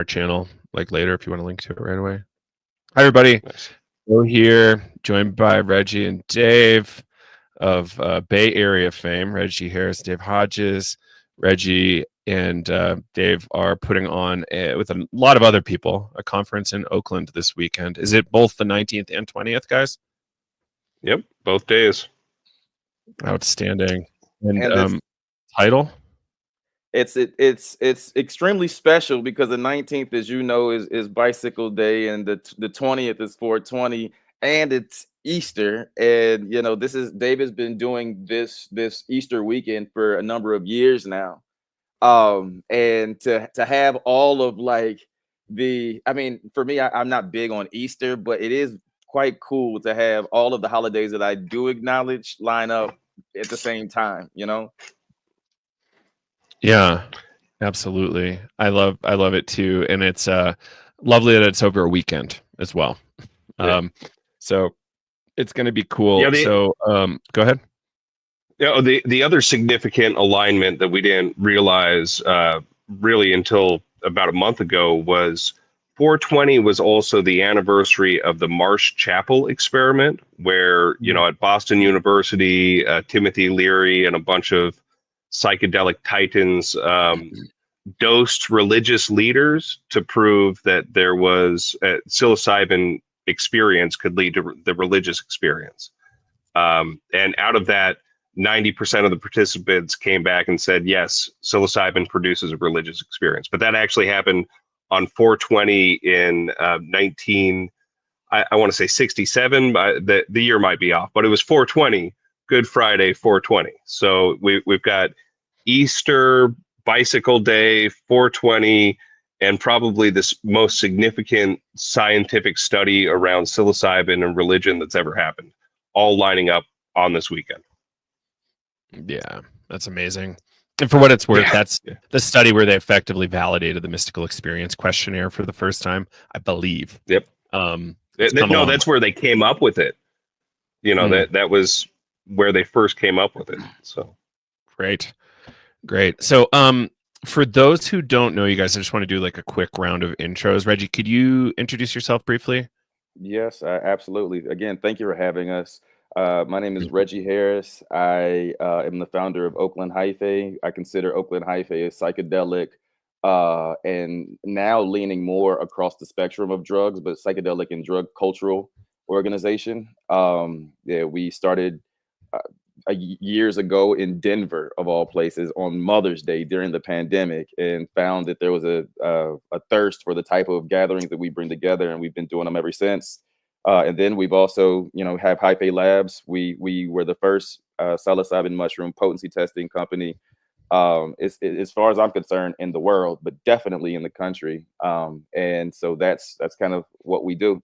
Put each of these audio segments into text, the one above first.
our channel like later if you want to link to it right away. Hi everybody. Nice. We're here, joined by Reggie and Dave of Bay Area fame. Reggie Harris, Dave Hodges. Reggie and Dave are putting on, with a lot of other people, a conference in Oakland this weekend. Is it both the 19th and 20th, guys? Yep, both days. Outstanding. And And title? it's extremely special because the 19th, as you know, is Bicycle Day, and the 20th is 420, and it's Easter. And you know, Dave has been doing this Easter weekend for a number of years now. And to have all of like I mean, for me, I'm not big on Easter, but it is quite cool to have all of the holidays that I do acknowledge line up at the same time, you know? Yeah, absolutely. I love it too, and it's lovely that it's over a weekend as well. Yeah. So it's going to be cool. Yeah, So go ahead. Yeah, the other significant alignment that we didn't realize really until about a month ago was 420 was also the anniversary of the Marsh Chapel experiment, where, you know, at Boston University, Timothy Leary and a bunch of psychedelic titans dosed religious leaders to prove that there was psilocybin experience could lead to the religious experience. And out of that, 90% of the participants came back and said, yes, psilocybin produces a religious experience. But that actually happened on 420 in I want to say 67. The year might be off, but it was 420, Good Friday, 420. So we've got Easter, Bicycle Day, 420, and probably this most significant scientific study around psilocybin and religion that's ever happened, all lining up on this weekend. Yeah, that's amazing. And for what it's worth, that's the study where they effectively validated the mystical experience questionnaire for the first time, I believe. Yep. No, that's where they came up with it. You know, that was where they first came up with it. So great. So for those who don't know you guys, I just want to do like a quick round of intros. Reggie, could you introduce yourself briefly? Yes, absolutely. Again, thank you for having us. My name is Reggie Harris. I am the founder of Oakland Hyphae. I consider Oakland Hyphae a psychedelic and now leaning more across the spectrum of drugs, but psychedelic and drug cultural organization. Yeah, we started years ago in Denver, of all places, on Mother's Day during the pandemic, and found that there was a thirst for the type of gatherings that we bring together, and we've been doing them ever since. And then we've also, you know, have Hyphae Labs. We were the first psilocybin mushroom potency testing company, as far as I'm concerned, in the world, but definitely in the country. And so that's kind of what we do.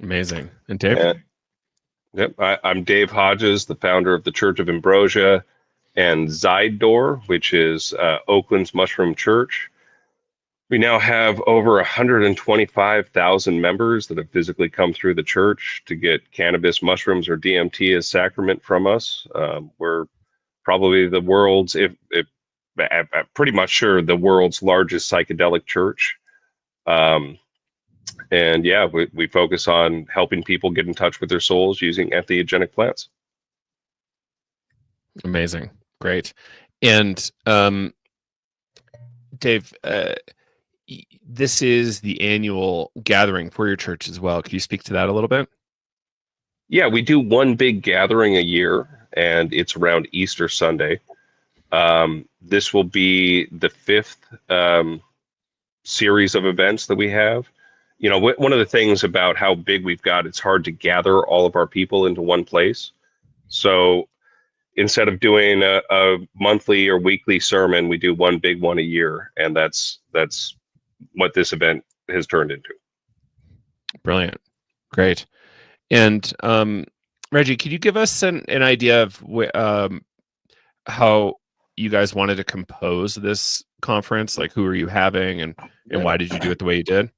Amazing. And Dave? Yep, I'm Dave Hodges, the founder of the Church of Ambrosia and Zydor, which is Oakland's mushroom church. We now have over 125,000 members that have physically come through the church to get cannabis, mushrooms, or DMT as sacrament from us. We're probably the world's, I'm pretty much sure, the world's largest psychedelic church. And yeah, we focus on helping people get in touch with their souls using entheogenic plants. Amazing. Great. And Dave, this is the annual gathering for your church as well. Could you speak to that a little bit? Yeah, we do one big gathering a year, and it's around Easter Sunday. This will be the fifth series of events that we have. You know, one of the things about how big we've got, it's hard to gather all of our people into one place. So instead of doing a monthly or weekly sermon, we do one big one a year. And that's what this event has turned into. Brilliant. Great. And Reggie, could you give us an idea of how you guys wanted to compose this conference? Like, who are you having, and why did you do it the way you did?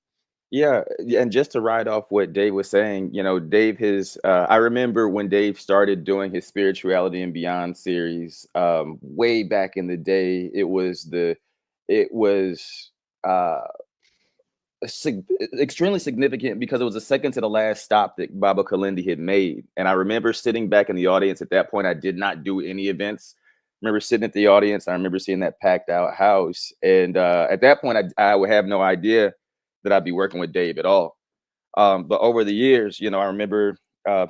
Yeah, and just to ride off what Dave was saying, you know, Dave I remember when Dave started doing his Spirituality and Beyond series way back in the day. It was uh, extremely significant because it was the second to the last stop that Baba Kalindi had made. And I remember sitting back in the audience. At that point, I did not do any events. I remember sitting at the audience. I remember seeing that packed out house. And at that point, I would have no idea that I'd be working with Dave at all. But over the years, I remember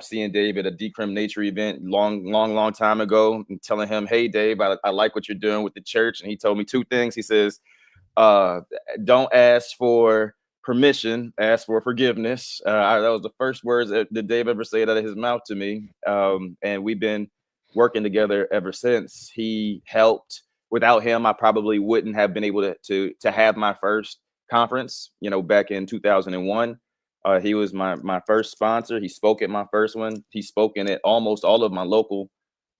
seeing Dave at a Decrim Nature event long time ago and telling him, "Hey, Dave, I like what you're doing with the church." And he told me two things. He says, don't ask for permission, ask for forgiveness. That was the first words that Dave ever said out of his mouth to me. And we've been working together ever since. He helped. Without him, I probably wouldn't have been able to have my first conference, back in 2001. He was my first sponsor. He spoke at my first one. He spoke in at almost all of my local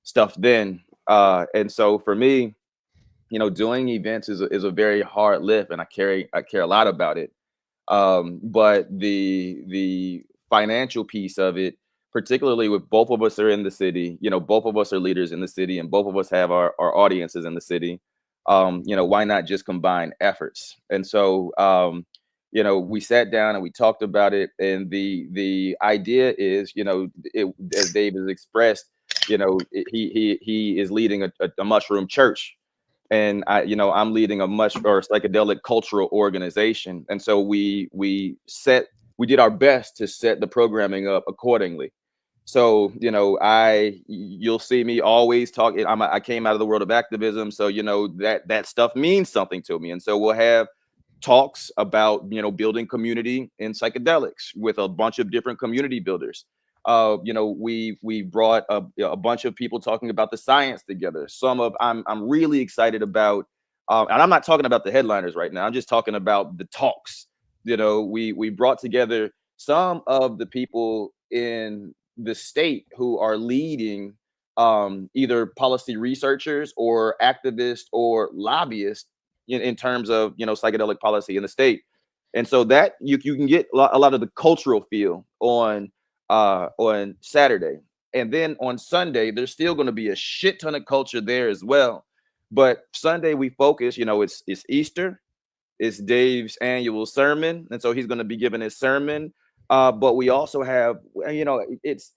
stuff then. And so for me, doing events is a very hard lift, and I care a lot about it. But the financial piece of it, particularly with both of us are in the city, both of us are leaders in the city, and both of us have our audiences in the city. Why not just combine efforts? And so, we sat down and we talked about it, and the idea is, as Dave has expressed, he is leading a mushroom church. And I'm leading a psychedelic cultural organization. And so we did our best to set the programming up accordingly. So, you'll see me always talking. I came out of the world of activism. So, that stuff means something to me. And so we'll have talks about, building community in psychedelics with a bunch of different community builders. We brought a bunch of people talking about the science together. I'm really excited about, and I'm not talking about the headliners right now. I'm just talking about the talks. We brought together some of the people in the state who are leading either policy researchers or activists or lobbyists in terms of psychedelic policy in the state. And so that you can get a lot of the cultural feel on Saturday. And then on Sunday, there's still going to be a shit ton of culture there as well. But Sunday we focus, it's Easter, it's Dave's annual sermon. And so he's going to be giving his sermon. But we also have, Aize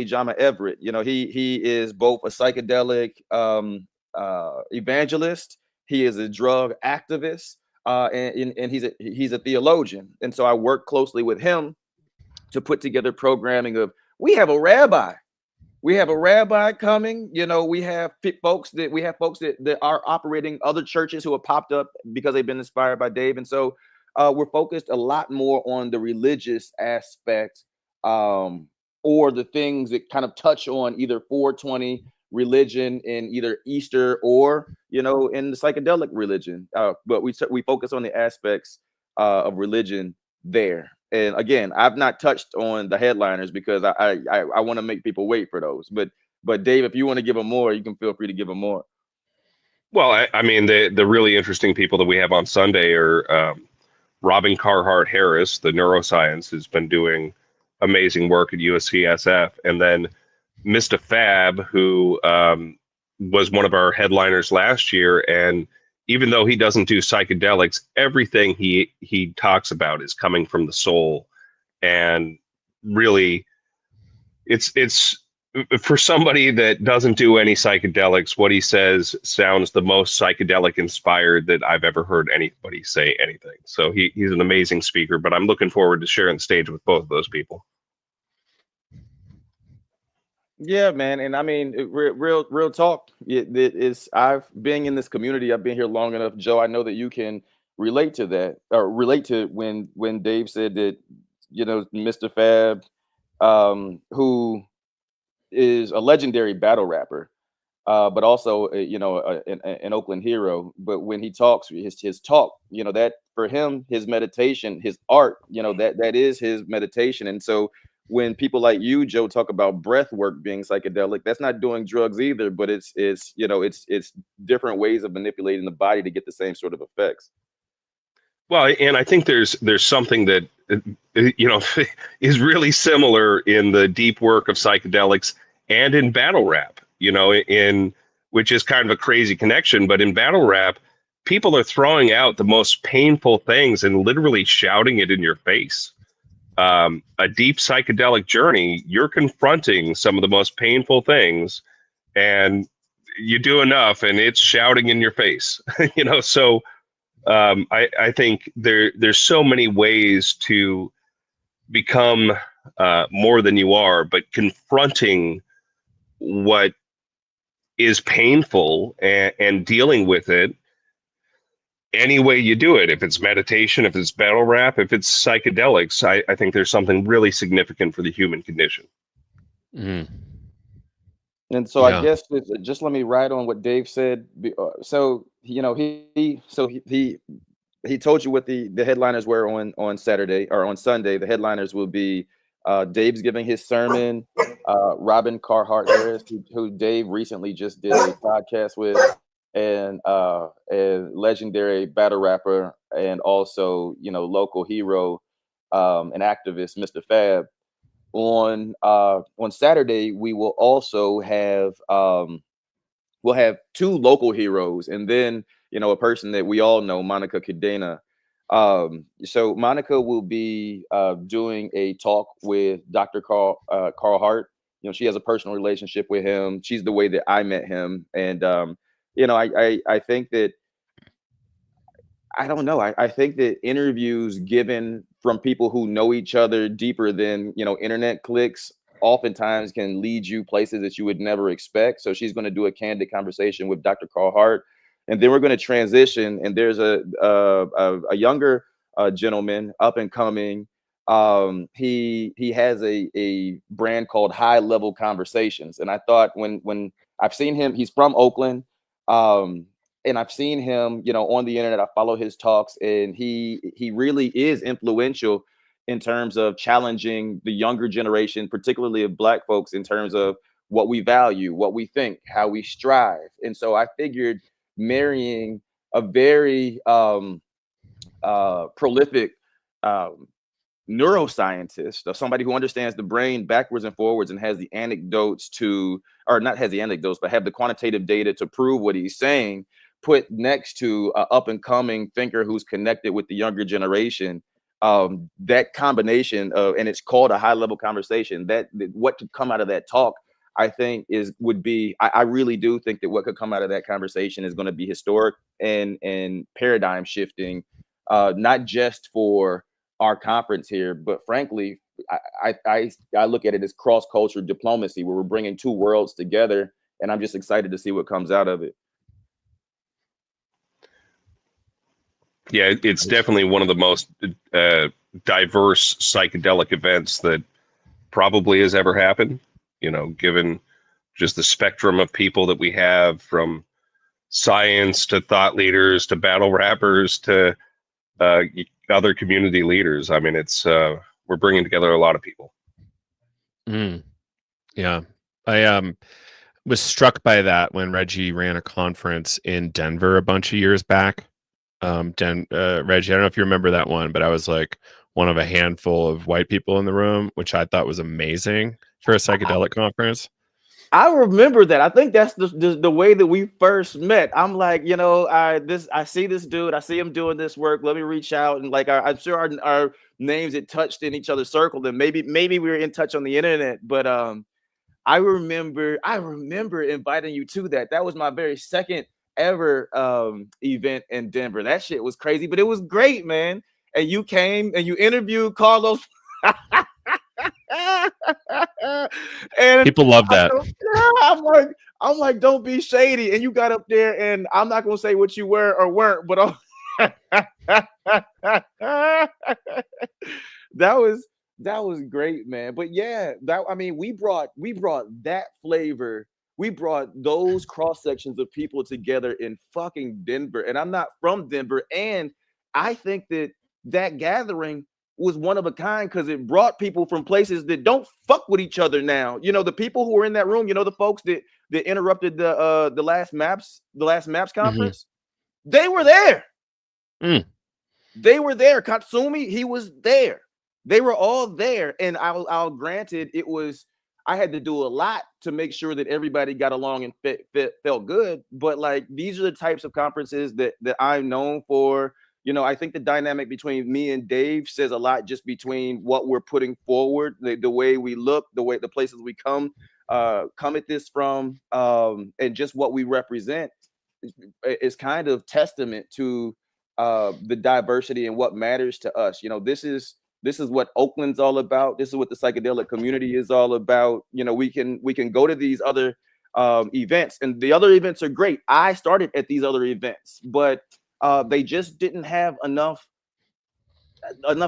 Jama Everett, he is both a psychedelic evangelist. He is a drug activist, and he's a theologian. And so I work closely with him to put together programming of, we have a rabbi coming, we have folks that are operating other churches who have popped up because they've been inspired by Dave. And so we're focused a lot more on the religious aspect, or the things that kind of touch on either 420 religion in either Easter or, in the psychedelic religion. But we focus on the aspects of religion there. And again, I've not touched on the headliners because I want to make people wait for those. But Dave, if you want to give them more, you can feel free to give them more. Well, I mean, the really interesting people that we have on Sunday are Robin Carhart Harris, the neuroscience, who's been doing amazing work at USCSF, and then Mr. Fab, who was one of our headliners last year. And even though he doesn't do psychedelics, everything he talks about is coming from the soul. And really, it's for somebody that doesn't do any psychedelics, what he says sounds the most psychedelic inspired that I've ever heard anybody say anything. So he's an amazing speaker, but I'm looking forward to sharing the stage with both of those people. Yeah, man. And I mean, real talk. I've been in this community. I've been here long enough, Joe. I know that you can relate to that, or relate to when Dave said that, Mr. Fab, who is a legendary battle rapper, but also, an Oakland hero. But when he talks, his talk, that for him, his meditation, his art, that is his meditation. And so when people like you, Joe, talk about breath work being psychedelic, that's not doing drugs either, but it's different ways of manipulating the body to get the same sort of effects. Well, and I think there's something that is really similar in the deep work of psychedelics and in battle rap, in which is kind of a crazy connection. But in battle rap, people are throwing out the most painful things and literally shouting it in your face. A deep psychedelic journey, you're confronting some of the most painful things, and you do enough and it's shouting in your face. So I think there's so many ways to become more than you are, but confronting what is painful and dealing with it any way you do it. If it's meditation, if it's battle rap, if it's psychedelics, I think there's something really significant for the human condition. Mm. And so I guess just let me write on what Dave said. So he told you what the headliners were on Saturday or on Sunday. The headliners will be Dave's giving his sermon, Robin Carhart Harris, who Dave recently just did a podcast with, and a legendary battle rapper and also local hero and activist, Mr. Fab. On Saturday, we will also have we'll have two local heroes, and then a person that we all know, Monica Cadena. So Monica will be doing a talk with Dr. Carl Hart. She has a personal relationship with him. She's the way that I met him, and I think that I don't know. I think that interviews given from people who know each other deeper than internet clicks oftentimes can lead you places that you would never expect. So she's going to do a candid conversation with Dr. Carl Hart, and then we're going to transition. And there's a younger gentleman, up and coming. He has a brand called High Level Conversations, and I thought when I've seen him, he's from Oakland. And I've seen him, on the internet. I follow his talks, and he really is influential in terms of challenging the younger generation, particularly of Black folks, in terms of what we value, what we think, how we strive. And so I figured marrying a very prolific neuroscientist, or somebody who understands the brain backwards and forwards and has the anecdotes or not has the anecdotes, but have the quantitative data to prove what he's saying, put next to an up and coming thinker who's connected with the younger generation. That combination of, and it's called a high level conversation, that what could come out of that talk, I think I really do think that what could come out of that conversation is going to be historic and paradigm shifting, not just for our conference here, but frankly, I look at it as cross-cultural diplomacy, where we're bringing two worlds together, and I'm just excited to see what comes out of it. Yeah, it's definitely one of the most diverse psychedelic events that probably has ever happened, given just the spectrum of people that we have, from science to thought leaders to battle rappers to other community leaders. I mean, it's we're bringing together a lot of people. Yeah, I was struck by that when Reggie ran a conference in Denver a bunch of years back. Reggie, I don't know if you remember that one, but I was like one of a handful of white people in the room, which I thought was amazing for a psychedelic conference. I remember that. I think that's the way that we first met. I'm like, I see this dude, I see him doing this work. Let me reach out, and like I'm sure our names had touched in each other's circle, and maybe we were in touch on the internet. But I remember inviting you to that. That was my very second ever event in Denver. That shit was crazy, but it was great, man. And you came and you interviewed Carlos. And people love that. I'm like, don't be shady. And you got up there, and I'm not gonna say what you were or weren't, but that was great, man. But yeah, we brought that flavor. We brought those cross sections of people together in fucking Denver, and I'm not from Denver, and I think that gathering was one of a kind because it brought people from places that don't fuck with each other now. The people who were in that room, the folks that interrupted the last maps conference, they were there. They were there. Katsumi, he was there. They were all there. And I'll granted, it was, I had to do a lot to make sure that everybody got along and felt good. But like, these are the types of conferences that I'm known for. You know, I think the dynamic between me and Dave says a lot, just between what we're putting forward, the way we look, the places we come at this from, and just what we represent is kind of testament to the diversity and what matters to us. You know, this is what Oakland's all about. This is what the psychedelic community is all about. You know, we can go to these other events, and the other events are great. I started at these other events, but they just didn't have enough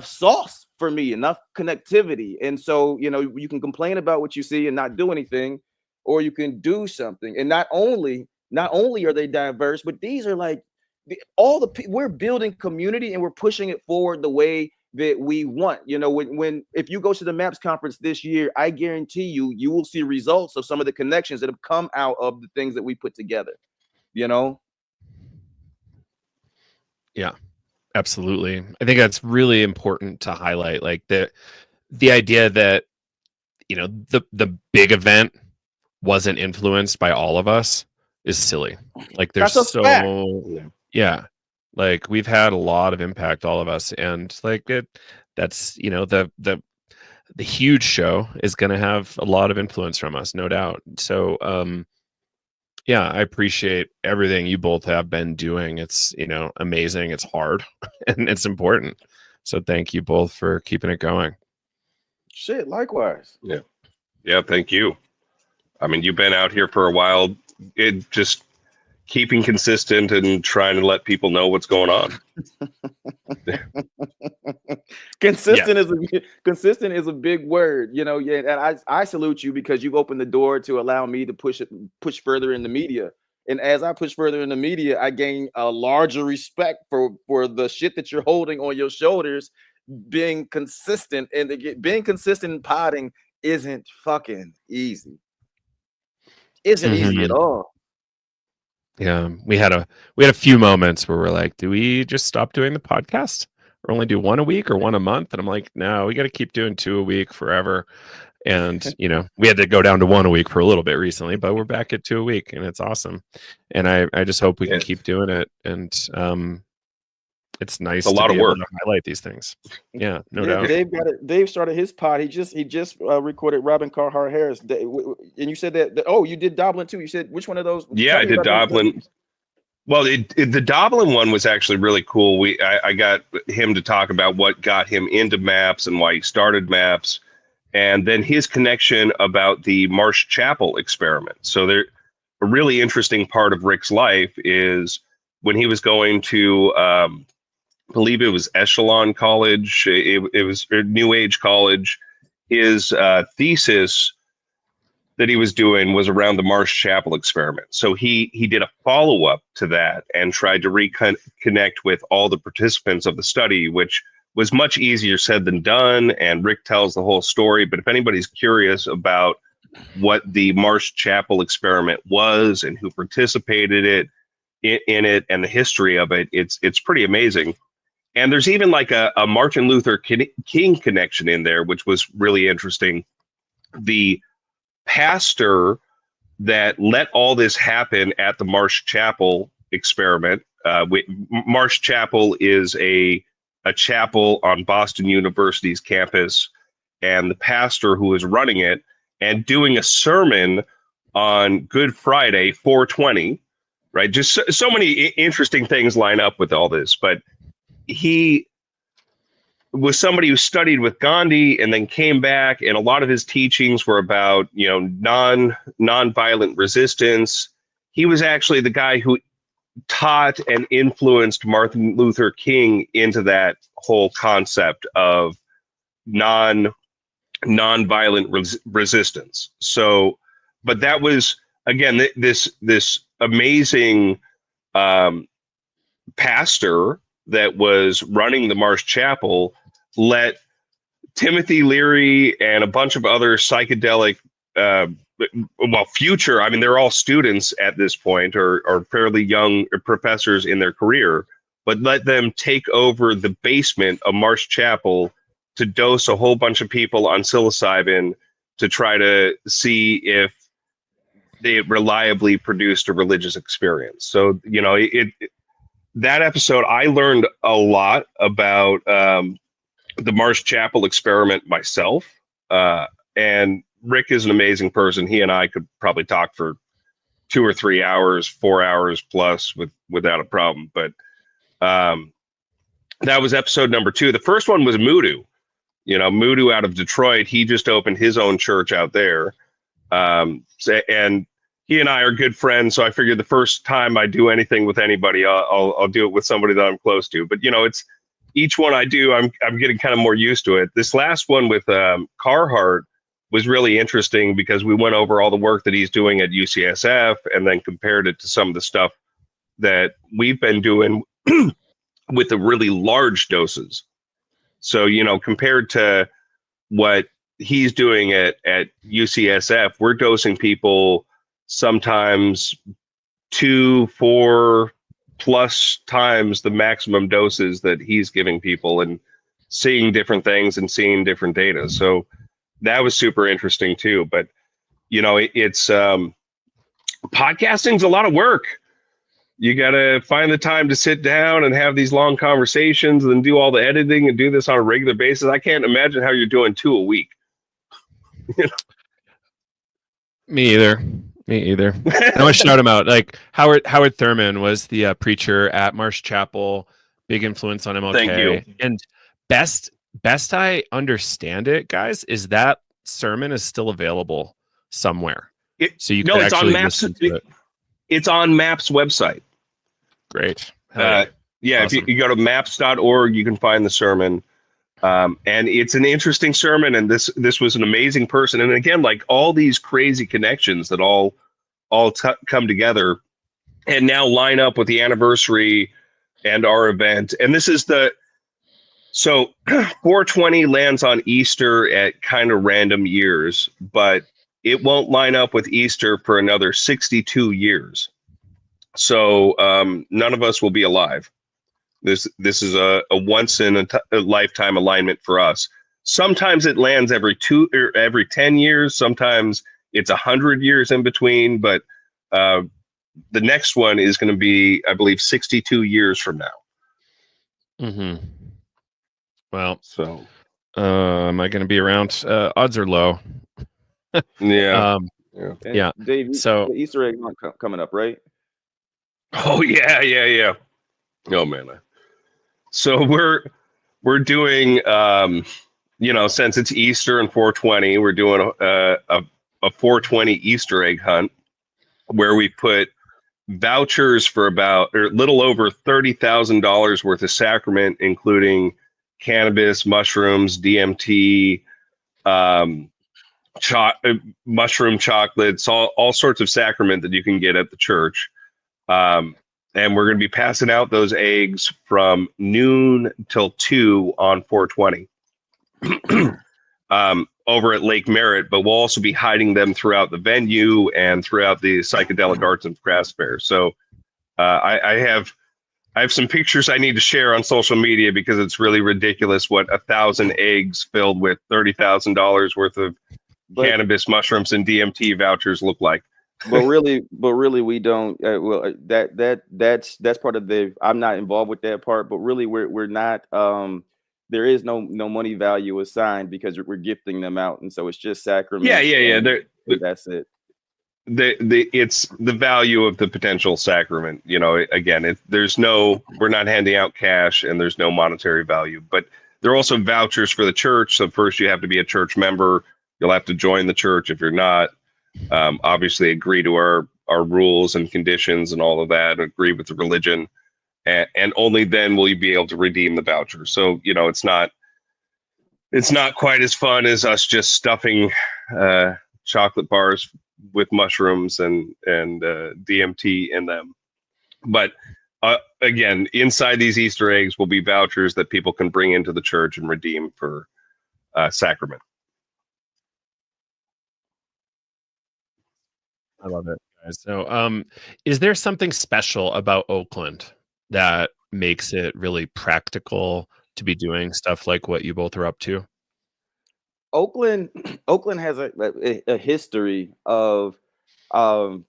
sauce for me, enough connectivity. And so, you know, you can complain about what you see and not do anything, or you can do something. And not only are they diverse, but these are like we're building community and we're pushing it forward the way that we want. You know, if you go to the MAPS conference this year, I guarantee you will see results of some of the connections that have come out of the things that we put together, you know? Yeah, absolutely. I think that's really important to highlight, like the idea that, you know, the big event wasn't influenced by all of us is silly. Like, there's yeah, like, we've had a lot of impact, all of us, and like that's, you know, the huge show is going to have a lot of influence from us, no doubt. So yeah, I appreciate everything you both have been doing. It's, you know, amazing. It's hard and it's important. So thank you both for keeping it going. Shit, likewise. Yeah, thank you. I mean, you've been out here for a while. It just keeping consistent and trying to let people know what's going on. Consistent is a big word, you know. Yeah, and I salute you, because you've opened the door to allow me to push further in the media. And as I push further in the media, I gain a larger respect for the shit that you're holding on your shoulders. Being consistent in podding isn't fucking easy. Isn't easy at all. Yeah, we had a few moments where we're like, do we just stop doing the podcast or only do one a week or one a month? And I'm like, no, we got to keep doing 2 a week forever. And, you know, we had to go down to 1 a week for a little bit recently, but we're back at 2 a week, and it's awesome. And I just hope we can keep doing it. And it's nice. It's a lot of work to highlight these things. Yeah, no doubt. Dave started his pod. He just recorded Robin Carhart Harris. And you said that you did Doblin too. You said, which one of those? Yeah, I did Doblin. Well, the Doblin one was actually really cool. I got him to talk about what got him into MAPS and why he started MAPS, and then his connection about the Marsh Chapel experiment. So a really interesting part of Rick's life is when he was going to I believe it was Echelon College. It was New Age College. His thesis that he was doing was around the Marsh Chapel experiment. So he did a follow-up to that and tried to reconnect with all the participants of the study, which was much easier said than done. And Rick tells the whole story. But if anybody's curious about what the Marsh Chapel experiment was and who participated in it and the history of it, it's pretty amazing. And there's even like a Martin Luther King connection in there, which was really interesting. The pastor that let all this happen at the Marsh Chapel experiment, Marsh Chapel is a chapel on Boston University's campus, and the pastor who was running it and doing a sermon on Good Friday, 420, right? Just so many interesting things line up with all this, but he was somebody who studied with Gandhi and then came back, and a lot of his teachings were about, you know, non-violent resistance. He was actually the guy who taught and influenced Martin Luther King into that whole concept of non-violent resistance. So, but that was, again, this amazing pastor that was running the Marsh Chapel let Timothy Leary and a bunch of other psychedelic, future, I mean, they're all students at this point, or fairly young professors in their career, but let them take over the basement of Marsh Chapel to dose a whole bunch of people on psilocybin to try to see if they reliably produced a religious experience. So, you know, that episode, I learned a lot about the Marsh Chapel experiment myself. And Rick is an amazing person. He and I could probably talk for 2 or 3 hours, 4 hours plus without a problem. But that was episode number 2. The first one was Mudu. You know, Mudu out of Detroit. He just opened his own church out there. And he and I are good friends. So I figured the first time I do anything with anybody, I'll do it with somebody that I'm close to. But, you know, it's each one I do, I'm getting kind of more used to it. This last one with Carhart was really interesting because we went over all the work that he's doing at UCSF and then compared it to some of the stuff that we've been doing with the really large doses. So, you know, compared to what he's doing at UCSF, we're dosing people sometimes 2, 4 plus times the maximum doses that he's giving people and seeing different things and seeing different data. So that was super interesting too. But, you know, it's podcasting's a lot of work. You got to find the time to sit down and have these long conversations and do all the editing and do this on a regular basis. I can't imagine how you're doing 2 a week. You know? Me either. I want to shout him out. Like Howard Thurman was the preacher at Marsh Chapel, big influence on MLK. Thank you. And best I understand it, guys, is that sermon is still available somewhere. So you can actually listen to it. It's on MAP's website. Great. Yeah, awesome. If you go to maps.org, you can find the sermon. And it's an interesting sermon, and this was an amazing person. And again, like all these crazy connections that all come together and now line up with the anniversary and our event. And this is so 420 lands on Easter at kind of random years, but it won't line up with Easter for another 62 years. So none of us will be alive. This is a once in a lifetime alignment for us. Sometimes it lands every 10 years. Sometimes it's 100 years in between. But the next one is going to be, I believe, 62 years from now. Mm-hmm. Well, so am I going to be around? Odds are low. Yeah. Yeah. Dave, so the Easter egg hunt coming up, right? Oh yeah. Oh man. So we're doing since it's Easter and 420, we're doing a 420 Easter egg hunt where we put vouchers for about a little over $30,000 worth of sacrament, including cannabis, mushrooms, DMT, mushroom chocolates, all sorts of sacrament that you can get at the church. And we're going to be passing out those eggs from noon till 2 on 420 over at Lake Merritt, but we'll also be hiding them throughout the venue and throughout the Psychedelic Arts and Crafts Fair. So I have some pictures I need to share on social media because it's really ridiculous what 1,000 eggs filled with $30,000 worth of cannabis, mushrooms, and DMT vouchers look like. but really we don't that's part of the I'm not involved with that part, but really we're not there is no money value assigned because we're gifting them out, and so it's just sacrament. Yeah. That's it. It's the value of the potential sacrament. You know, again, we're not handing out cash and there's no monetary value, but there are also vouchers for the church. So first you have to be a church member. You'll have to join the church if you're not. Obviously agree to our rules and conditions and all of that, agree with the religion, and only then will you be able to redeem the voucher. So, you know, it's not quite as fun as us just stuffing chocolate bars with mushrooms and DMT in them. But again, inside these Easter eggs will be vouchers that people can bring into the church and redeem for sacrament. I love it, guys. So, is there something special about Oakland that makes it really practical to be doing stuff like what you both are up to? Oakland, Oakland has a history of um,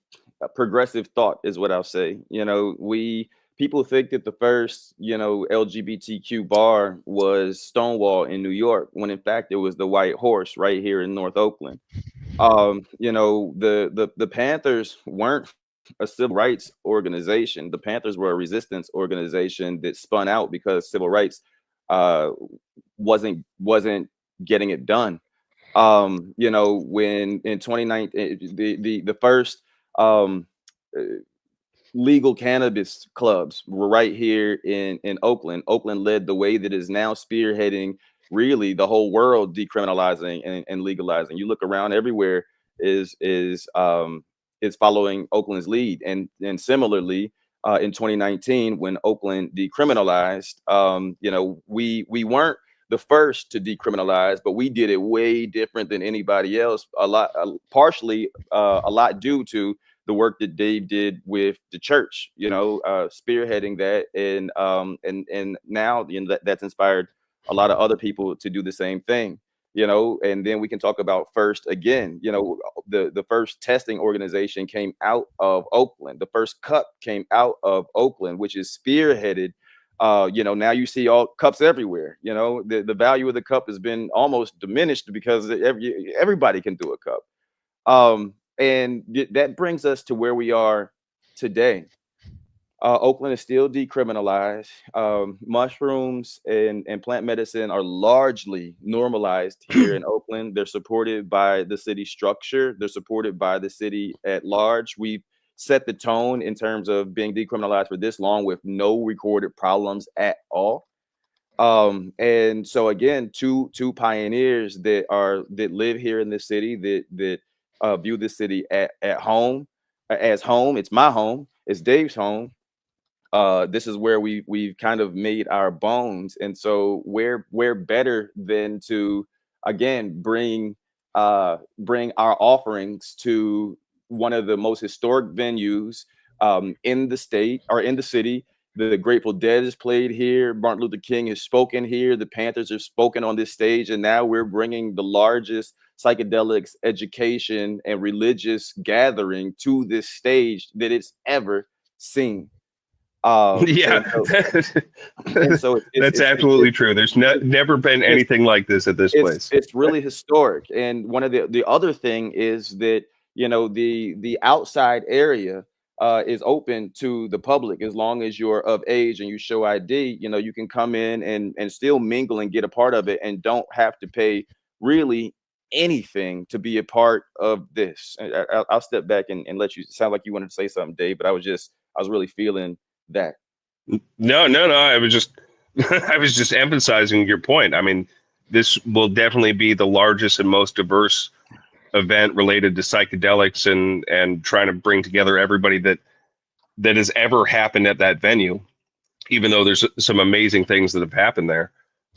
progressive thought, is what I'll say. People think that the first, LGBTQ bar was Stonewall in New York, when in fact it was the White Horse right here in North Oakland. The Panthers weren't a civil rights organization. The Panthers were a resistance organization that spun out because civil rights uh, wasn't getting it done. When in 2019, the first um, uh, legal cannabis clubs were right here in Oakland. Oakland led the way that is now spearheading really the whole world decriminalizing and legalizing. You look around everywhere is following Oakland's lead. And similarly, in 2019, when Oakland decriminalized, we weren't the first to decriminalize, but we did it way different than anybody else. Partially, a lot due to the work that Dave did with the church, spearheading that, and now that's inspired a lot of other people to do the same thing. And then we can talk about First again. The first testing organization came out of Oakland. The first cup came out of Oakland, which is spearheaded. Now you see all cups everywhere. The value of the cup has been almost diminished because everybody can do a cup. And that brings us to where we are today. Oakland is still decriminalized. Mushrooms and plant medicine are largely normalized here in Oakland. They're supported by the city structure. They're supported by the city at large. We've set the tone in terms of being decriminalized for this long with no recorded problems at all. And so again, two pioneers that live here in this city, that view this city at home, as home. It's my home. It's Dave's home. This is where we've kind of made our bones, and so we're better than to again bring our offerings to one of the most historic venues in the state or in the city. The Grateful Dead has played here. Martin Luther King has spoken here. The Panthers have spoken on this stage, and now we're bringing the largest psychedelics education and religious gathering to this stage that it's ever seen. Yeah, and so that's absolutely true. There's never been anything like this at this place. It's really historic. And one of the other thing is that the outside area is open to the public as long as you're of age and you show ID. You can come in and still mingle and get a part of it, and don't have to pay really anything to be a part of this. I'll step back and let you. Sound like you wanted to say something, Dave, but I was really feeling that. No. I was just emphasizing your point. I mean, this will definitely be the largest and most diverse event related to psychedelics and trying to bring together everybody that has ever happened at that venue, even though there's some amazing things that have happened there.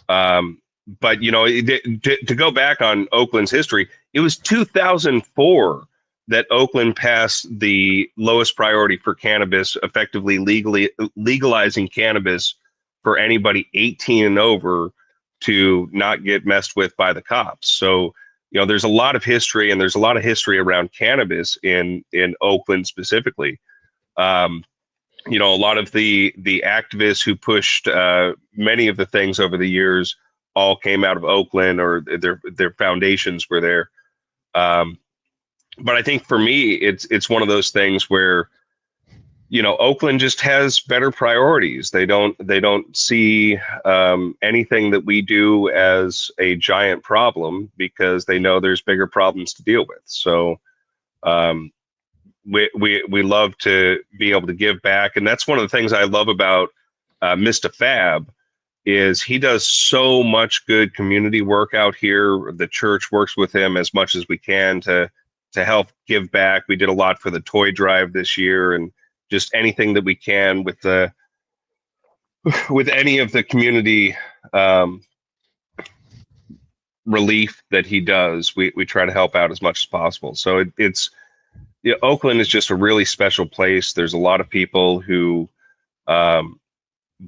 But to go back on Oakland's history, it was 2004 that Oakland passed the lowest priority for cannabis, effectively legalizing cannabis for anybody 18 and over to not get messed with by the cops. So, there's a lot of history, and there's a lot of history around cannabis in Oakland specifically. A lot of the activists who pushed many of the things over the years all came out of Oakland, or their foundations were there. But I think for me, it's one of those things where, Oakland just has better priorities. They don't see anything that we do as a giant problem, because they know there's bigger problems to deal with. So we love to be able to give back, and that's one of the things I love about Mr. Fab. Is he does so much good community work out here. The church works with him as much as we can to help give back. We did a lot for the toy drive this year, and just anything that we can with any of the community relief that he does, we try to help out as much as possible. So Oakland is just a really special place. There's a lot of people who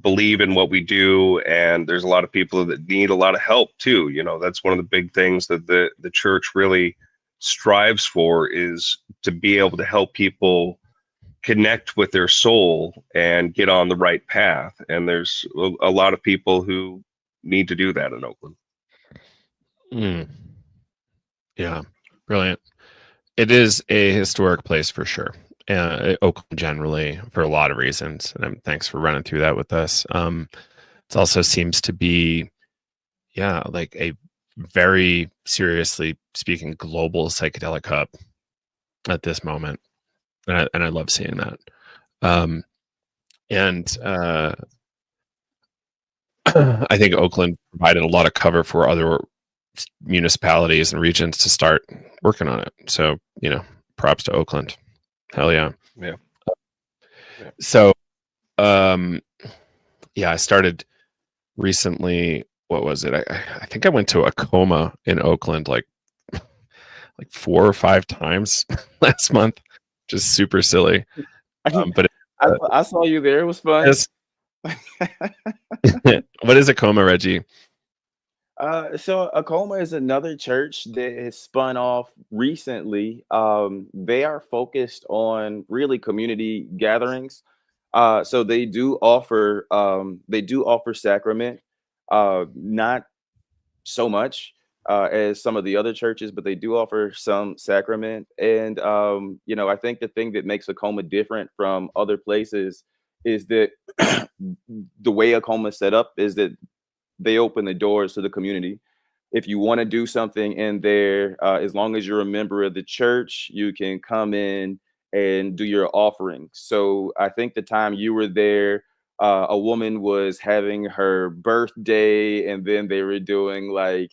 believe in what we do, and there's a lot of people that need a lot of help too. You know, that's one of the big things that the church really strives for, is to be able to help people connect with their soul and get on the right path. And there's a lot of people who need to do that in Oakland. Mm. Yeah, brilliant. It is a historic place for sure. Oakland generally, for a lot of reasons. And thanks for running through that with us. It also seems to be, yeah, like a very seriously speaking global psychedelic hub at this moment, and I love seeing that. And I think Oakland provided a lot of cover for other municipalities and regions to start working on it. So, props to Oakland. Hell yeah. Yeah. So, yeah, I started recently. What was it? I think I went to a coma in Oakland like 4 or 5 times last month. Just super silly. But I saw you there. It was fun. Yes. What is a coma, Reggie? So Acoma is another church that has spun off recently. They are focused on really community gatherings. So they do offer sacrament, not so much as some of the other churches, but they do offer some sacrament. And I think the thing that makes Acoma different from other places is that the way Acoma is set up is that they open the doors to the community. If you want to do something in there, as long as you're a member of the church, you can come in and do your offering. So I think the time you were there, a woman was having her birthday, and then they were doing like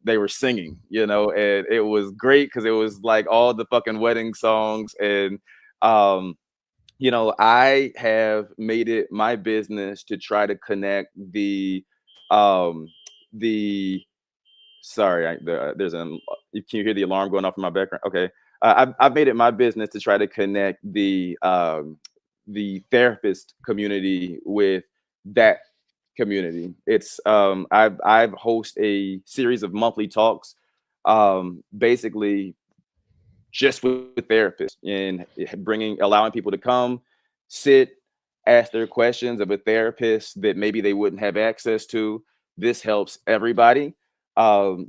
they were singing, and it was great because it was like all the fucking wedding songs. And I have made it my business to try to connect um the sorry, there's an can you hear the alarm going off in my background? Okay. I've made it my business to try to connect the therapist community with that community. It's I've host a series of monthly talks, basically just with therapists, and allowing people to come, sit, ask their questions of a therapist that maybe they wouldn't have access to. This helps everybody,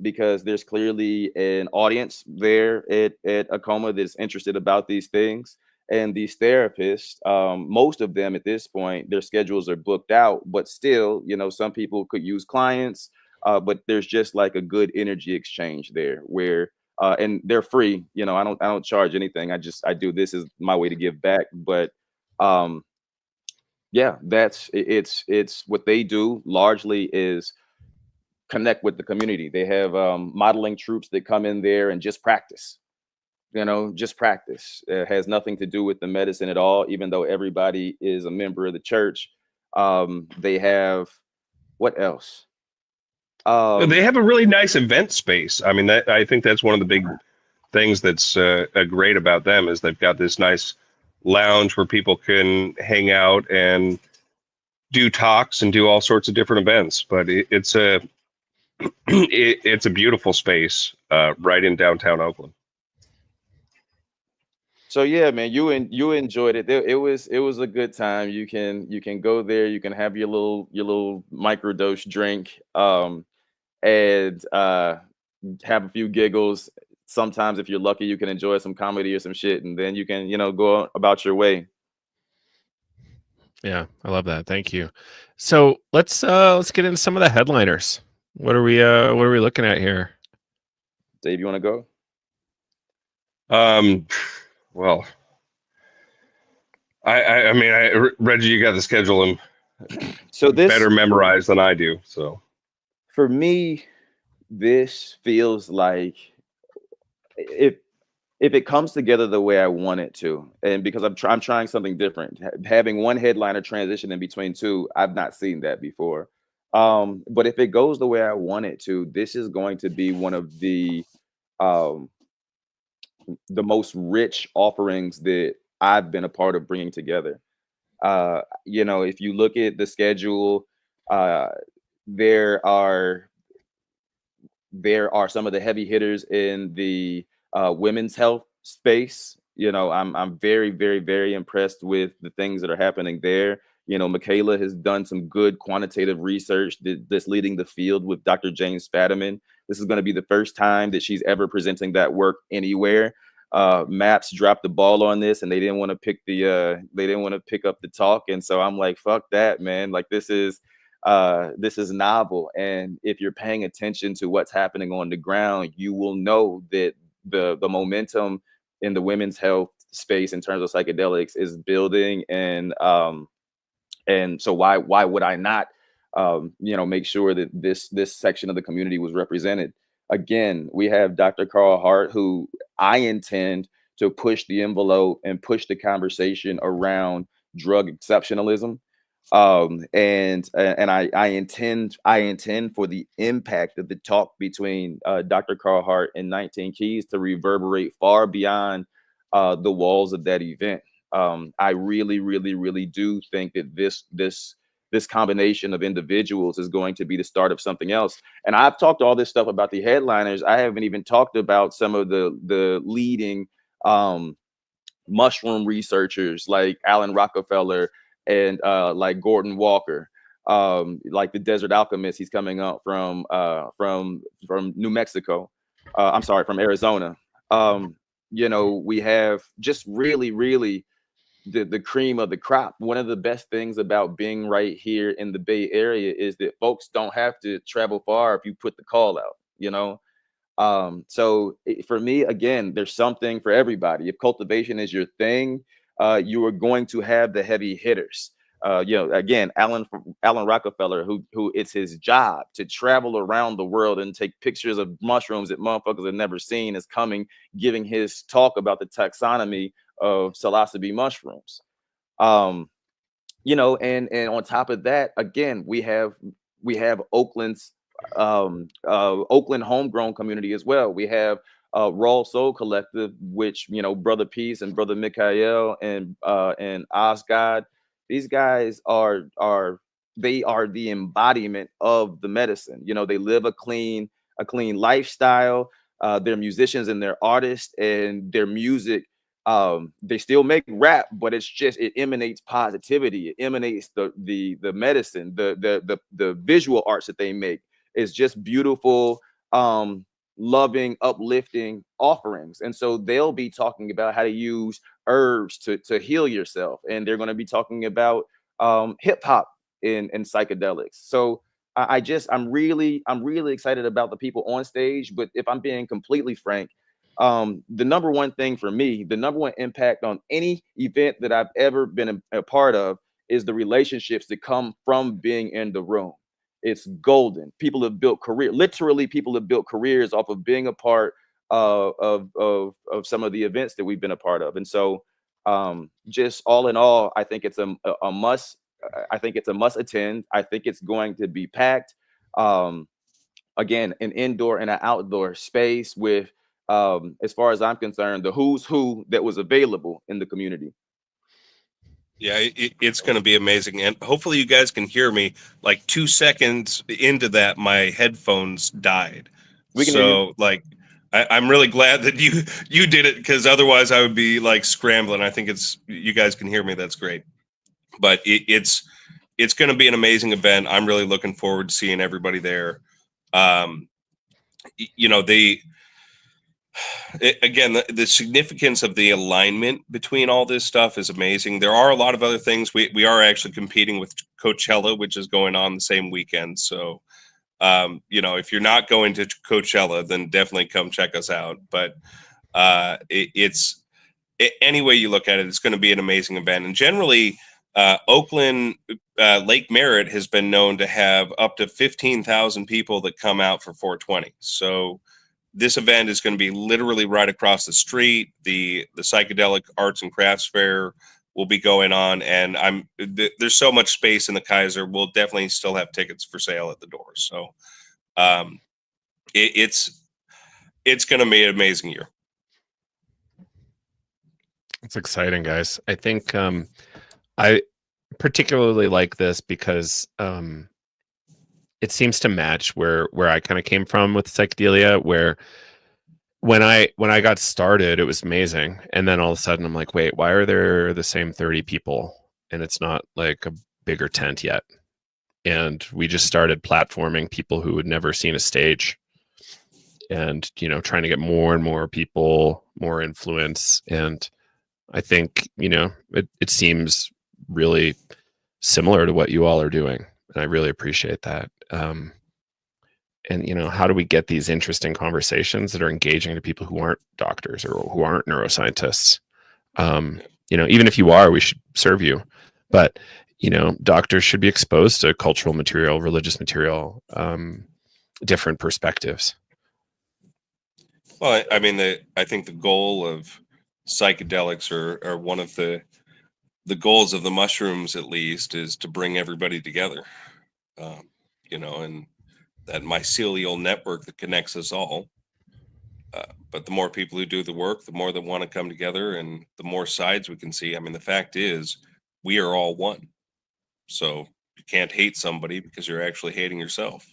because there's clearly an audience there at Acoma that's interested about these things. And these therapists, most of them at this point, their schedules are booked out, but still, some people could use clients, but there's just like a good energy exchange there where and they're free. I don't charge anything. I do this as my way to give back. But yeah, it's what they do largely is connect with the community. They have modeling troops that come in there and just practice. Just practice. It has nothing to do with the medicine at all, even though everybody is a member of the church. They have what else? They have a really nice event space. I mean, I think that's one of the big things that's great about them, is they've got this nice lounge where people can hang out and do talks and do all sorts of different events. But it's a it's a beautiful space right in downtown Oakland. So yeah, man, you enjoyed it. It was a good time. You can go there. You can have your little microdose drink, and have a few giggles. Sometimes, if you're lucky, you can enjoy some comedy or some shit, and then you can go about your way. Yeah, I love that. Thank you. So let's get into some of the headliners. What are we looking at here? Dave, you want to go? Well, I mean, Reggie, you got the schedule and so this better memorized than I do. So for me, this feels like if it comes together the way I want it to, and because I'm trying something different, having one headliner transition in between two, I've not seen that before. But if it goes the way I want it to, this is going to be one of the most rich offerings that I've been a part of bringing together. If you look at the schedule, uh, there are some of the heavy hitters in the women's health space. I'm very, very, very impressed with the things that are happening there. Michaela has done some good quantitative research that's leading the field with Dr. James Fadiman. This is going to be the first time that she's ever presenting that work anywhere. MAPS dropped the ball on this, and they didn't want to pick up the talk. And so I'm like, fuck that, man. Like, this is novel, and if you're paying attention to what's happening on the ground, you will know that the momentum in the women's health space in terms of psychedelics is building, and so why would I not make sure that this section of the community was represented? Again, we have Dr. Carl Hart, who I intend to push the envelope and push the conversation around drug exceptionalism. And I intend for the impact of the talk between Dr. Carl Hart and 19 Keys to reverberate far beyond the walls of that event. I really, really, really do think that this combination of individuals is going to be the start of something else. And I've talked all this stuff about the headliners. I haven't even talked about some of the leading mushroom researchers like Alan Rockefeller and like Gordon Walker, like the Desert Alchemist. He's coming up from New Mexico. I'm sorry, from Arizona. We have just really, really the cream of the crop. One of the best things about being right here in the Bay Area is that folks don't have to travel far if you put the call out. So for me, again, there's something for everybody. If cultivation is your thing, you are going to have the heavy hitters. Again, Alan Rockefeller, who it's his job to travel around the world and take pictures of mushrooms that motherfuckers have never seen, is coming, giving his talk about the taxonomy of psilocybe mushrooms. And on top of that, again, we have Oakland's Oakland homegrown community as well. We have Raw Soul Collective, which Brother Peace and Brother Mikhail and Osgod, these guys are the embodiment of the medicine. They live a clean lifestyle. They're musicians and they're artists, and their music, they still make rap, but it emanates positivity. It emanates the medicine, the visual arts that they make is just beautiful, loving, uplifting offerings. And so they'll be talking about how to use herbs to heal yourself, and they're going to be talking about hip hop in psychedelics. So I'm really excited about the people on stage. But if I'm being completely frank, the number one thing for me, the number one impact on any event that I've ever been a part of, is the relationships that come from being in the room. It's golden. People have built people have built careers off of being a part of some of the events that we've been a part of. And so just all in all, I think it's a must. I think it's a must attend. I think it's going to be packed. Again, an indoor and an outdoor space with, as far as I'm concerned, the who's who that was available in the community. Yeah, it's going to be amazing. And hopefully you guys can hear me. Like 2 seconds into that, my headphones died. I'm really glad that you did it, because otherwise I would be like scrambling. I think you guys can hear me. That's great. But it's going to be an amazing event. I'm really looking forward to seeing everybody there. Again, the significance of the alignment between all this stuff is amazing. There are a lot of other things. We are actually competing with Coachella, which is going on the same weekend. So, if you're not going to Coachella, then definitely come check us out. But any way you look at it, it's going to be an amazing event. And generally, Oakland, Lake Merritt has been known to have up to 15,000 people that come out for 420. So this event is going to be literally right across the street. The Psychedelic Arts and Crafts Fair will be going on, and there's so much space in the Kaiser. We'll definitely still have tickets for sale at the door. So it's going to be an amazing year. It's exciting, guys. I think I particularly like this because it seems to match where I kind of came from with psychedelia, where when I got started, it was amazing. And then all of a sudden I'm like, wait, why are there the same 30 people? And it's not like a bigger tent yet. And we just started platforming people who had never seen a stage and, trying to get more and more people, more influence. And I think, it seems really similar to what you all are doing. And I really appreciate that. And how do we get these interesting conversations that are engaging to people who aren't doctors or who aren't neuroscientists? Even if you are, we should serve you, but doctors should be exposed to cultural material, religious material, different perspectives. Well, I mean, I think the goal of psychedelics are one of the goals of the mushrooms, at least, is to bring everybody together. And that mycelial network that connects us all. But the more people who do the work, the more that want to come together, and the more sides we can see. I mean, the fact is, we are all one. So you can't hate somebody because you're actually hating yourself.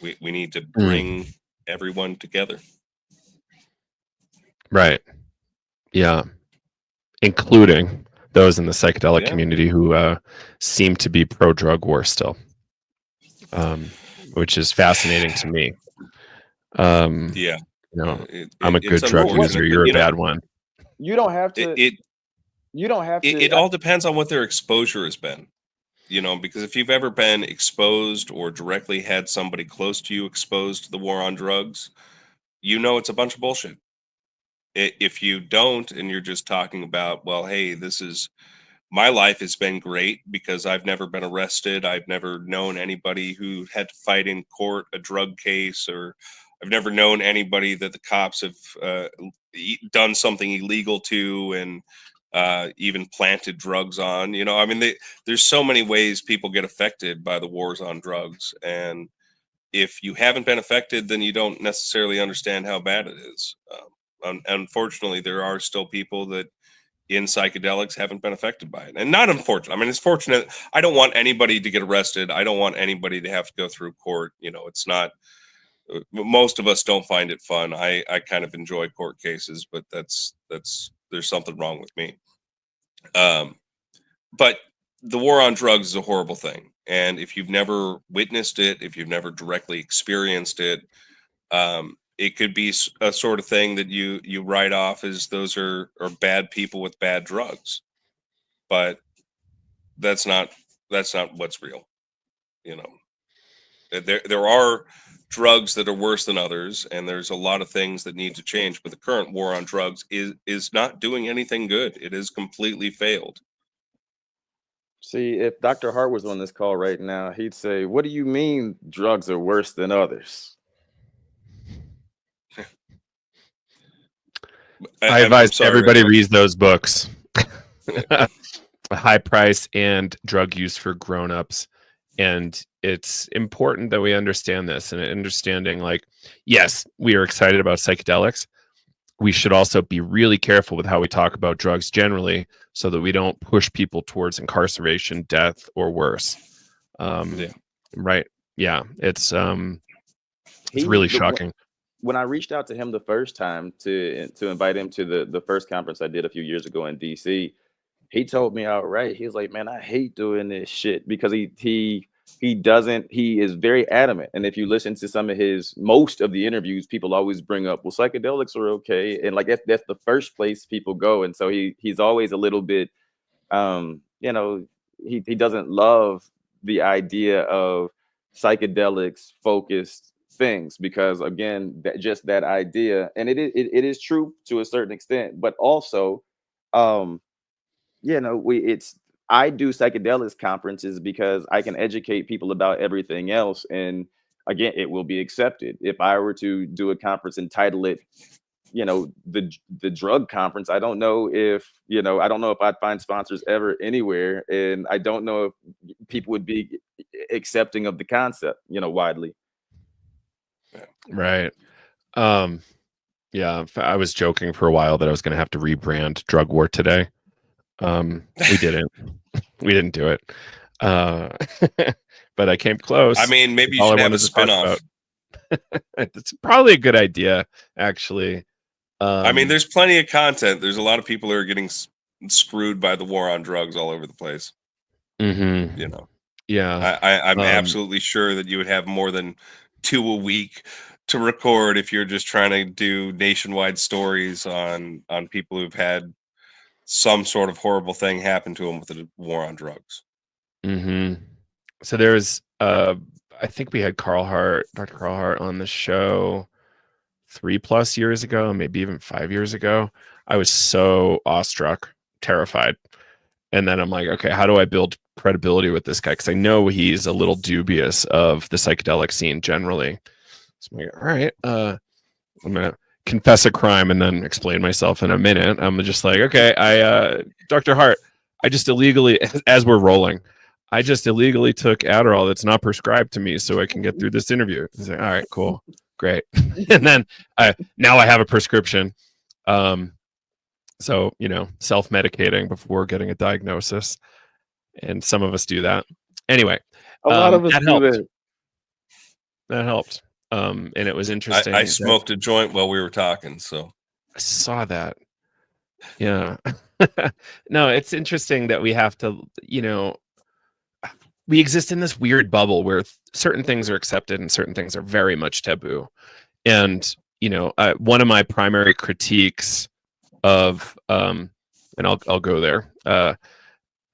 We need to bring everyone together. Right. Yeah. Including those in the psychedelic community who seem to be pro-drug war still, which is fascinating to me. I'm a good drug user. You're a bad one. You don't have to. It all depends on what their exposure has been. Because if you've ever been exposed or directly had somebody close to you exposed to the war on drugs, it's a bunch of bullshit. If you don't, and you're just talking about, well, hey, my life has been great because I've never been arrested. I've never known anybody who had to fight in court a drug case, or I've never known anybody that the cops have done something illegal to and even planted drugs on. I mean, there's so many ways people get affected by the wars on drugs. And if you haven't been affected, then you don't necessarily understand how bad it is. Unfortunately, there are still people that in psychedelics haven't been affected by it. And not unfortunate. I mean, it's fortunate. I don't want anybody to get arrested. I don't want anybody to have to go through court. It's not, most of us don't find it fun. I kind of enjoy court cases, but there's something wrong with me. But the war on drugs is a horrible thing. And if you've never witnessed it, if you've never directly experienced it, it could be a sort of thing that you write off as those are bad people with bad drugs, but that's not what's real. There are drugs that are worse than others, and there's a lot of things that need to change. But the current war on drugs is not doing anything good. It has completely failed. See, if Dr. Hart was on this call right now, he'd say, "What do you mean drugs are worse than others?" I advise everybody reads those books. High Price and Drug Use for Grown-Ups. And it's important that we understand this, and understanding, like, yes, we are excited about psychedelics. We should also be really careful with how we talk about drugs generally, so that we don't push people towards incarceration, death, or worse. Right. Yeah. It's really shocking. When I reached out to him the first time to invite him to the first conference I did a few years ago in DC, he told me outright, he was like, "Man, I hate doing this shit," because he is very adamant. And if you listen to most of the interviews, people always bring up, well, psychedelics are okay. And like, that's the first place people go. And so he's always a little bit, he doesn't love the idea of psychedelics focused things, because again, that idea, and it is true to a certain extent, but also, I do psychedelics conferences because I can educate people about everything else, and again, it will be accepted. If I were to do a conference and title it, the drug conference, I don't know if I'd find sponsors ever anywhere, and I don't know if people would be accepting of the concept, widely. Right. Yeah, I was joking for a while that I was going to have to rebrand Drug War today. We didn't. We didn't do it. But I came close. I mean, maybe you All I should have a wanted to talk spinoff. about. It's probably a good idea, actually. I mean, there's plenty of content. There's a lot of people who are getting screwed by the war on drugs all over the place. Mm-hmm. You know, yeah, I'm absolutely sure that you would have more than 2 a week to record if you're just trying to do nationwide stories on people who've had some sort of horrible thing happen to them with the war on drugs. Mm-hmm. So there was, I think we had Dr. Carl Hart on the show 3+ years ago, maybe even 5 years ago. I was so awestruck, terrified. And then I'm like, okay, how do I build credibility with this guy? Because I know he's a little dubious of the psychedelic scene generally. So I'm like, all right, I'm gonna confess a crime and then explain myself in a minute. I'm just like, okay, Dr. Hart, I just illegally, as we're rolling, I just illegally took Adderall that's not prescribed to me so I can get through this interview. He's like, all right, cool, great. And then now I have a prescription. So, self-medicating before getting a diagnosis. And some of us do that. Anyway, A lot of us that do helped. that. That helped. And it was interesting. I smoked a joint while we were talking, so I saw that. Yeah. No, it's interesting that we have to, we exist in this weird bubble where certain things are accepted and certain things are very much taboo. And, one of my primary critiques of, and I'll go there,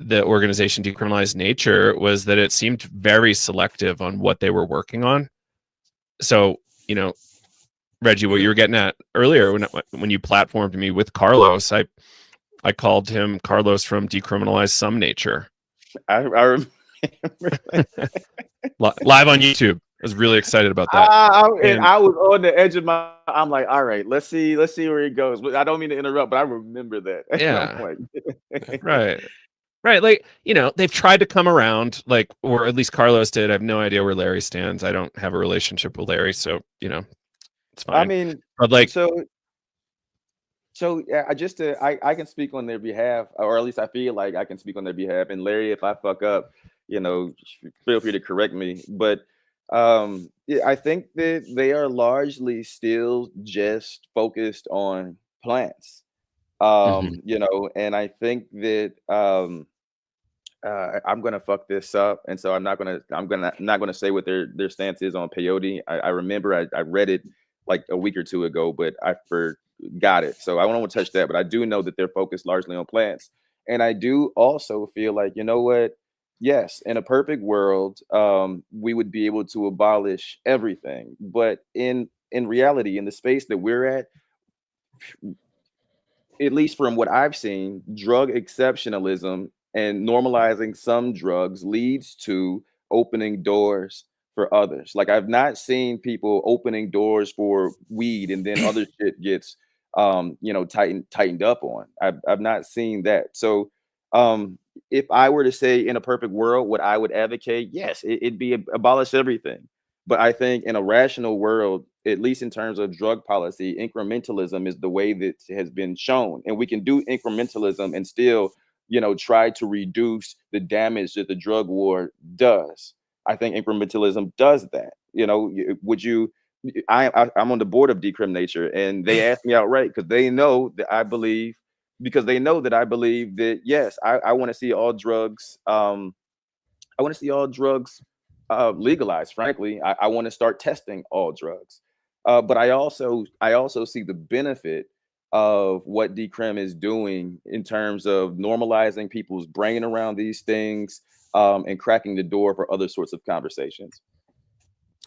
the organization Decriminalized Nature was that it seemed very selective on what they were working on. So, Reggie, what you were getting at earlier when you platformed me with Carlos, I called him Carlos from Decriminalized Some Nature. I remember Live on YouTube. I was really excited about that. I was on the edge of I'm like, all right, let's see where it goes. But I don't mean to interrupt, but I remember that. Yeah. Right. Like, they've tried to come around, or at least Carlos did. I have no idea where Larry stands. I don't have a relationship with Larry, so, it's fine. I mean, but so yeah, I can speak on their behalf, or at least I feel like I can speak on their behalf. And Larry, if I fuck up, feel free to correct me. But yeah, I think that they are largely still just focused on plants. And I think that I'm gonna fuck this up, and so I'm not gonna say what their stance is on peyote. I remember I read it like a week or two ago, but I forgot it, so I don't want to touch that. But I do know that they're focused largely on plants, and I do also feel like, you know what? Yes, in a perfect world, we would be able to abolish everything, but in reality, in the space that we're at least from what I've seen, drug exceptionalism and normalizing some drugs leads to opening doors for others. Like, I've not seen people opening doors for weed and then other shit gets tightened up on. I've not seen that. So if I were to say in a perfect world, what I would advocate, yes, it'd be abolish everything. But I think in a rational world, at least in terms of drug policy, incrementalism is the way that has been shown. And we can do incrementalism and still, try to reduce the damage that the drug war does. I think incrementalism does that. Would you? I'm on the board of Decrim Nature, and they asked me outright because they know that I believe, that yes, I want to see all drugs. I want to see all drugs legalized. Frankly, I want to start testing all drugs. But I also see the benefit of what Decrim is doing in terms of normalizing people's brain around these things, and cracking the door for other sorts of conversations.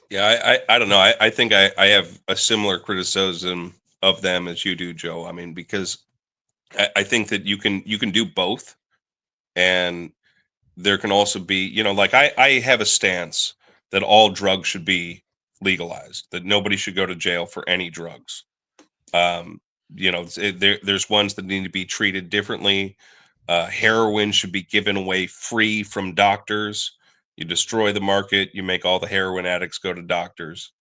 Yeah, I don't know. I think I have a similar criticism of them as you do, Joe. I mean, because I think that you can do both, and there can also be, like I have a stance that all drugs should be legalized, that nobody should go to jail for any drugs. There's ones that need to be treated differently. Heroin should be given away free from doctors. You destroy the market, you make all the heroin addicts go to doctors.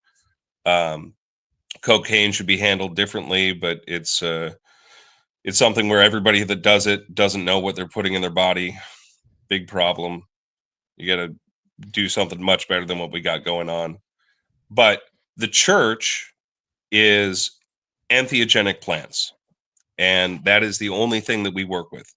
Cocaine should be handled differently, but it's it's something where everybody that does it doesn't know what they're putting in their body. Big problem. You got to do something much better than what we got going on. But the church is entheogenic plants, and that is the only thing that we work with.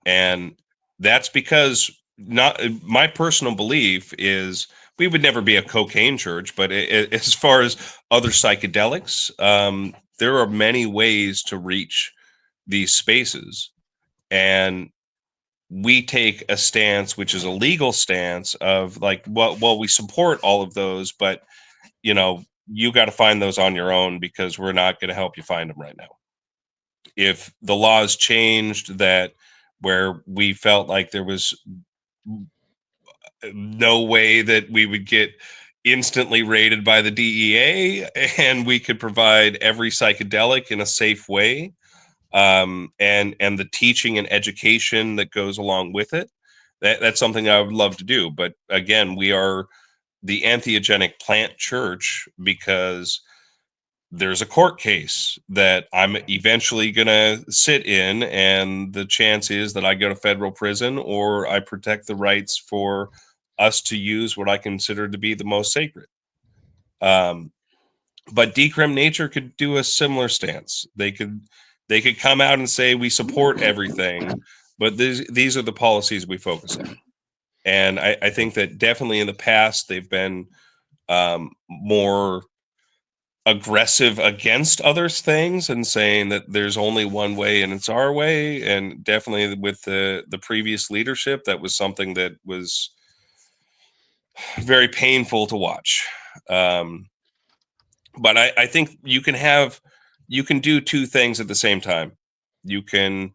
And that's because, not my personal belief is, we would never be a cocaine church, but as far as other psychedelics, there are many ways to reach these spaces. And we take a stance, which is a legal stance of like, well, we support all of those, but you got to find those on your own, because we're not going to help you find them right now. If the laws changed that, where we felt like there was no way that we would get instantly raided by the DEA, and we could provide every psychedelic in a safe way, and the teaching and education that goes along with it, that's something I would love to do. But again, we are the entheogenic plant church because there's a court case that I'm eventually going to sit in, and the chance is that I go to federal prison, or I protect the rights for us to use what I consider to be the most sacred. But Decrim Nature could do a similar stance. They could come out and say, we support everything, but these are the policies we focus on. And I think that definitely in the past, they've been more aggressive against other things and saying that there's only one way and it's our way. And definitely with the previous leadership, that was something that was very painful to watch. But I think you can do two things at the same time. You can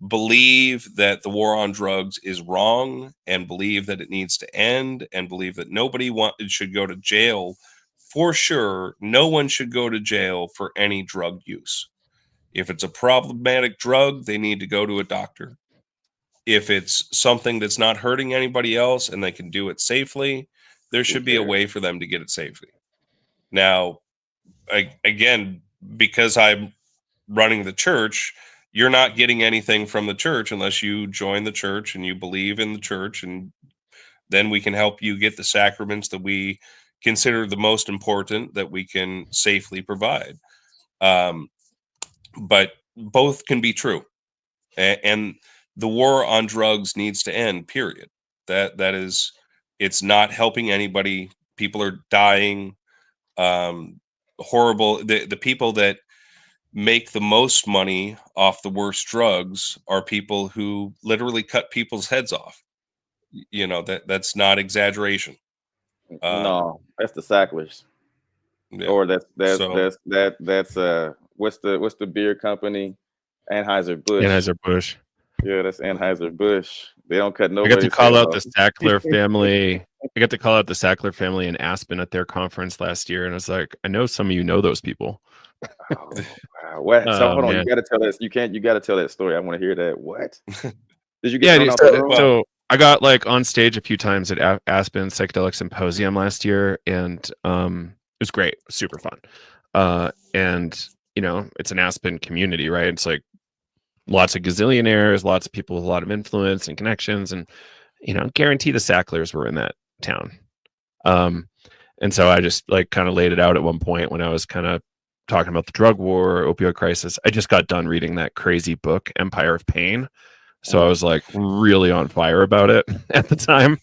believe that the war on drugs is wrong, and believe that it needs to end, and believe that nobody should go to jail. For sure, no one should go to jail for any drug use. If it's a problematic drug, they need to go to a doctor. If it's something that's not hurting anybody else and they can do it safely, there should be a way for them to get it safely. Now, again, because I'm running the church, you're not getting anything from the church unless you join the church and you believe in the church, and then we can help you get the sacraments that we consider the most important that we can safely provide. But both can be true, and the war on drugs needs to end, period. That is, it's not helping anybody. People are dying. Horrible. The people that make the most money off the worst drugs are people who literally cut people's heads off. That's not exaggeration. No, that's the Sacklers. Yeah. Or that's what's the beer company? Anheuser-Busch. Anheuser-Busch. Yeah, that's Anheuser-Busch. They don't cut I nobody's got to call head out off. the Sackler family. I got to call out the Sackler family in Aspen at their conference last year, and I was like, I know some of you know those people. Oh, wow. What? So hold on, man. you got to tell us. You got to tell that story. I want to hear that. What? Did you Yeah, get thrown out the room? so I got like on stage a few times at Aspen Psychedelic Symposium last year, and it was great, super fun. And it's an Aspen community, right? It's like lots of gazillionaires, lots of people with a lot of influence and connections, and guarantee the Sacklers were in that town. And so I just like kind of laid it out at one point when I was kind of talking about the drug war, opioid crisis. I just got done reading that crazy book, Empire of Pain. So I was like really on fire about it at the time.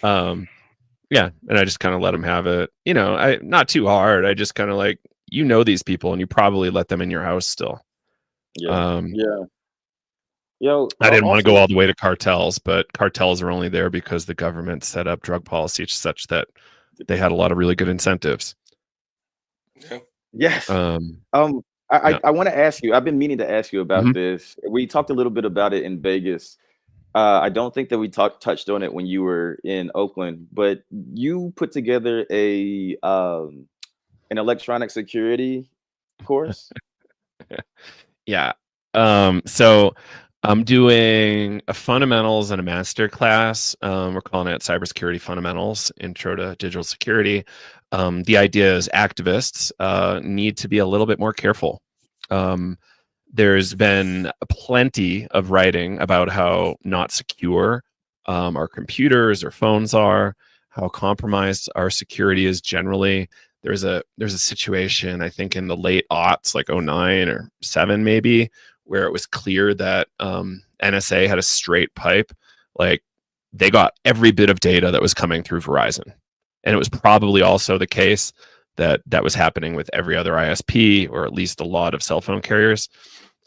Yeah. And I just kind of let them have it, I not too hard. I just kind of like, these people and you probably let them in your house still. Yeah. Yo, I didn't want to also- go all the way to cartels, but cartels are only there because the government set up drug policy such that they had a lot of really good incentives. Yeah. Yes. Yeah. I want to ask you. I've been meaning to ask you about Mhm. this. We talked a little bit about it in Vegas. I don't think that we touched on it when you were in Oakland, but you put together an electronic security course. Yeah. So I'm doing a fundamentals and a master class. We're calling it Cybersecurity Fundamentals, Intro to Digital Security. The idea is activists need to be a little bit more careful. There's been plenty of writing about how not secure our computers or phones are, how compromised our security is generally. There's a situation, I think, in the late aughts, like 09 or 7 maybe, where it was clear that NSA had a straight pipe. Like, they got every bit of data that was coming through Verizon. And it was probably also the case that that was happening with every other ISP, or at least a lot of cell phone carriers.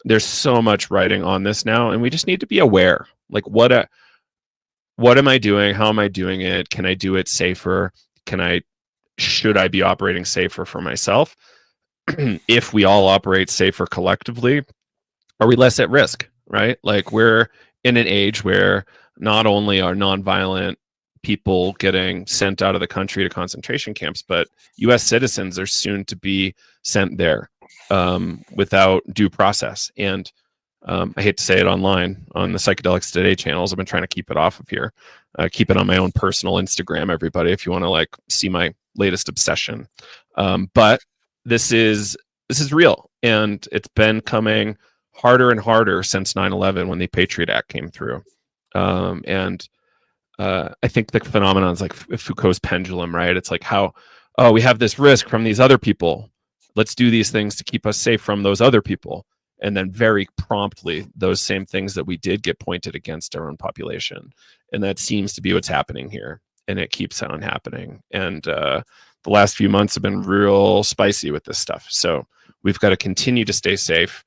There's so much writing on this now, and we just need to be aware. Like, what am I doing? How am I doing it? Can I do it safer? Should I be operating safer for myself? If we all operate safer collectively, are we less at risk, right? Like, we're in an age where not only are nonviolent people getting sent out of the country to concentration camps, but U.S. citizens are soon to be sent there without due process. And I hate to say it online on the Psychedelics Today channels. I've been trying to keep it off of here. Keep it on my own personal Instagram, everybody, if you want to like see my latest obsession. But this is real, and it's been coming harder and harder since 9/11 when the Patriot Act came through. And I think the phenomenon is like Foucault's pendulum, right? It's like we have this risk from these other people. Let's do these things to keep us safe from those other people. And then very promptly, those same things that we did get pointed against our own population. And that seems to be what's happening here. And it keeps on happening. And the last few months have been real spicy with this stuff. So we've got to continue to stay safe.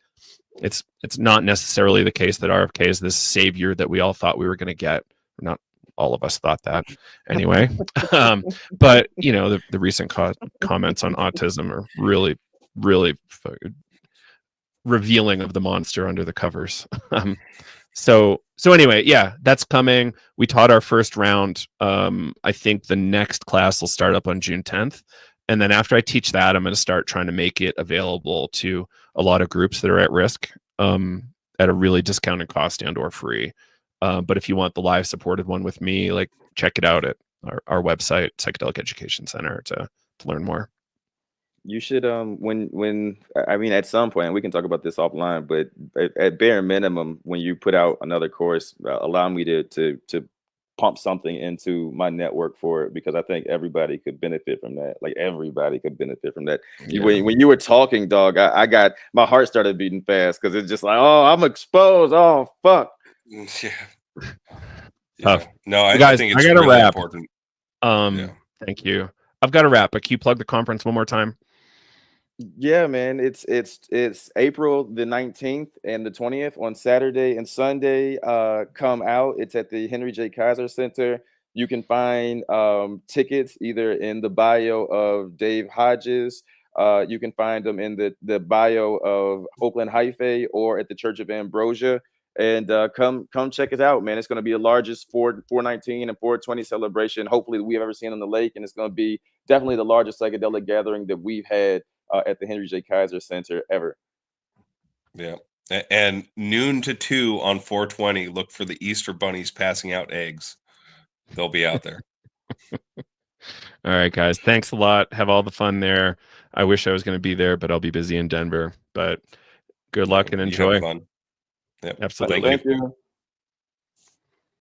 It's not necessarily the case that RFK is this savior that we all thought we were going to get. Not all of us thought that anyway. But, you know, the recent comments on autism are really, really revealing of the monster under the covers. So anyway, yeah, that's coming. We taught our first round. I think the next class will start up on June 10th. And then after I teach that, I'm going to start trying to make it available to a lot of groups that are at risk at a really discounted cost and or free. But if you want the live supported one with me, like, check it out at our website, Psychedelic Education Center, to learn more. You should when I mean, at some point, and we can talk about this offline, but at bare minimum, when you put out another course, allow me to pump something into my network for it, because I think everybody could benefit from that. Like, everybody could benefit from that. Yeah. When you were talking, dog, I got my heart started beating fast, because it's just like, oh, I'm exposed. Oh, fuck. Yeah. No, I Guys, think it's I gotta really wrap. important. Thank you. I've got to wrap, but can you plug the conference one more time? Yeah, man, it's April the 19th and the 20th on Saturday and Sunday. Come out. It's at the Henry J. Kaiser Center. You can find tickets either in the bio of Dave Hodges. You can find them in the bio of Oakland Hyphae or at the Church of Ambrosia. And come check it out, man. It's going to be the largest 419 and 420 celebration, hopefully, that we've ever seen on the lake. And it's going to be definitely the largest psychedelic gathering that we've had at the Henry J. Kaiser Center ever. Yeah. And noon to 2 on 420, look for the Easter bunnies passing out eggs. They'll be out there. All right, guys. Thanks a lot. Have all the fun there. I wish I was going to be there, but I'll be busy in Denver. But good luck and enjoy. Have fun. Yep. Absolutely. Thank you.